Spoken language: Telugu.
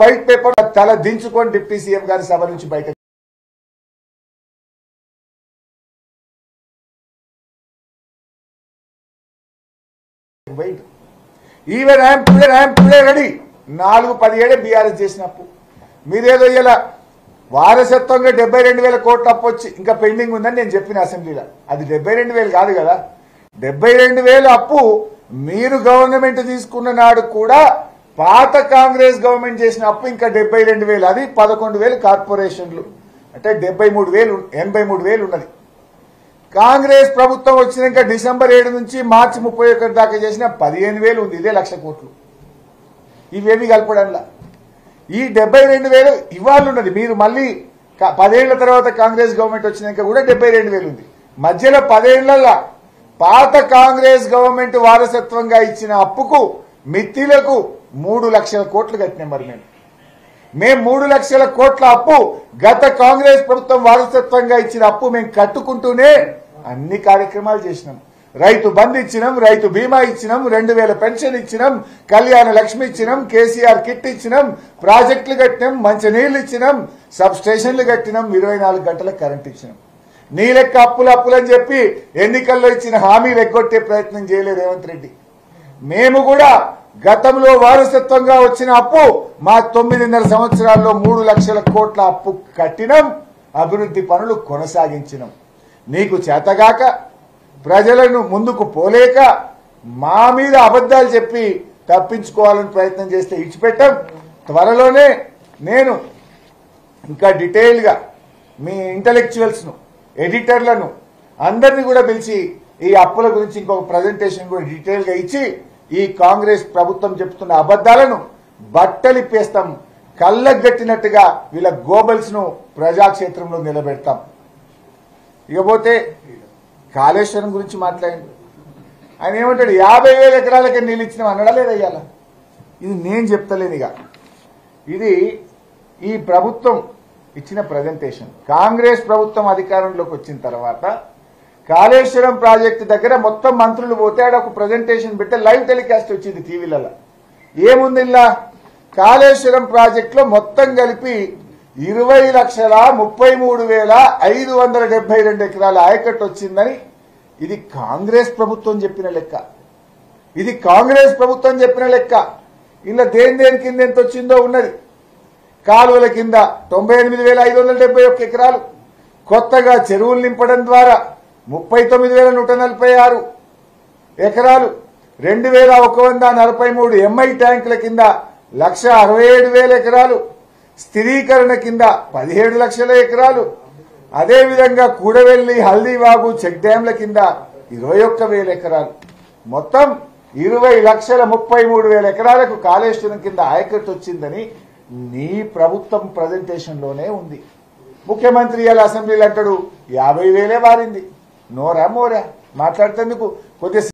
వైట్ పేపర్ తల దించుకొని డిప్యూటీ సీఎం గారి సభ నుంచి బయట even I'm today ready 4-17 BRS చేసినప్పు మీరేదో ఇలా వారసత్వంగా 72,000 కోట్ల అప్పు వచ్చి ఇంకా పెండింగ్ ఉందని నేను చెప్పిన అసెంబ్లీలో అది 72,000 కాదు కదా 72,000 అప్పు మీరు గవర్నమెంట్ తీసుకున్న నాడు కూడా పాత కాంగ్రెస్ గవర్నమెంట్ చేసిన అప్పు ఇంకా 72,000 అది 11,000 కార్పొరేషన్లు అంటే 83,000 ఉన్నది కాంగ్రెస్ ప్రభుత్వం వచ్చినాక డిసెంబర్ 7 నుంచి మార్చి 31 దాకా చేసిన 15,000 ఉంది ఇదే 1,00,000 కోట్లు ఇవేమి కలపడంలా ఈ 72,000 ఇవాళ ఉన్నది మీరు మళ్ళీ 10 ఏళ్ల తర్వాత కాంగ్రెస్ గవర్నమెంట్ వచ్చినాక కూడా 72,000 ఉంది మధ్యలో 10 ఏళ్లలో పాత కాంగ్రెస్ గవర్నమెంట్ వారసత్వంగా ఇచ్చిన అప్పుకు మిత్తిలకు 3 లక్షల కోట్లు కట్టినాం మరి మేము 3 లక్షల కోట్ల అప్పు గత కాంగ్రెస్ ప్రభుత్వం వారసత్వంగా ఇచ్చిన అప్పు మేము కట్టుకుంటూనే అన్ని కార్యక్రమాలు చేసినాం రైతు బంధు ఇచ్చినాం రైతు బీమా ఇచ్చినాం 2,000 పెన్షన్ ఇచ్చినాం కళ్యాణ లక్ష్మి ఇచ్చినాం కేసీఆర్ కిట్ ఇచ్చినాం ప్రాజెక్టులు కట్టినాం మంచినీళ్లు ఇచ్చినాం సబ్ స్టేషన్లు కట్టినాం 24 గంటల కరెంట్ ఇచ్చినాం నీ లెక్క అప్పులని చెప్పి ఎన్నికల్లో ఇచ్చిన హామీలు ఎగ్గొట్టే ప్రయత్నం చేయలేదు రేవంత్ రెడ్డి మేము కూడా గతంలో వారసత్వంగా వచ్చిన అప్పు మా 9.5 సంవత్సరాల్లో 3 లక్షల కోట్ల అప్పు కట్టినాం అభివృద్ధి పనులు కొనసాగించినాం నీకు చేతగాక ప్రజలను ముందుకు పోలేక మా మీద అబద్ధాలు చెప్పి తప్పించుకోవాలని ప్రయత్నం చేస్తే ఇచ్చిపెట్టాం త్వరలోనే నేను ఇంకా డీటెయిల్గా మీ ఇంటలెక్చువల్స్ను ఎడిటర్లను అందరినీ కూడా పిలిచి ఈ అప్పుల గురించి ఇంకొక ప్రజెంటేషన్ కూడా డీటెయిల్గా ఇచ్చి ఈ కాంగ్రెస్ ప్రభుత్వం చెప్తున్న అబద్ధాలను బట్టలిప్పేస్తాం కళ్ళగట్టినట్టుగా వీళ్ళ గోబల్స్ ను ప్రజాక్షేత్రంలో నిలబెడతాం ఇకపోతే కాళేశ్వరం గురించి మాట్లాడండి ఆయన ఏమంటాడు 50,000 ఎకరాలకే నీళ్ళు ఇచ్చినాం అన్నడా లేదా ఇయ్యాల ఇది నేను చెప్తలేను ఇక ఇది ఈ ప్రభుత్వం ఇచ్చిన ప్రజెంటేషన్ కాంగ్రెస్ ప్రభుత్వం అధికారంలోకి వచ్చిన తర్వాత కాళేశ్వరం ప్రాజెక్టు దగ్గర మొత్తం మంత్రులు పోతే ఆడ ఒక ప్రజెంటేషన్ పెడితే లైవ్ టెలికాస్ట్ వచ్చింది టీవీలలో ఏముంది ఇలా కాళేశ్వరం ప్రాజెక్టులో మొత్తం కలిపి 20,33,572 ఎకరాల ఆయకట్టు వచ్చిందని ఇది కాంగ్రెస్ ప్రభుత్వం చెప్పిన లెక్క ఇది కాంగ్రెస్ ప్రభుత్వం చెప్పిన లెక్క ఇలా దేని కింద ఎంత వచ్చిందో ఉన్నది కాలువల కింద 98,571 ఎకరాలు కొత్తగా చెరువులు నింపడం ద్వారా 39,146 ఎకరాలు 2,143 ఎంఐ ట్యాంకుల కింద 1,67,000 ఎకరాలు స్థిరీకరణ కింద 17 లక్షల ఎకరాలు అదేవిధంగా కూడవెల్లి హల్దీవాగు చెక్ డ్యాంల కింద 21,000 ఎకరాలు మొత్తం 20,33,000 ఎకరాలకు కాళేశ్వరం కింద ఆయకట్టు వచ్చిందని నీ ప్రభుత్వం ప్రజెంటేషన్లోనే ఉంది ముఖ్యమంత్రి ఇలా అసెంబ్లీలో అంటాడు 50,000 వారింది నోరా మోరా మాట్లాడుతేందుకు కొద్దిగా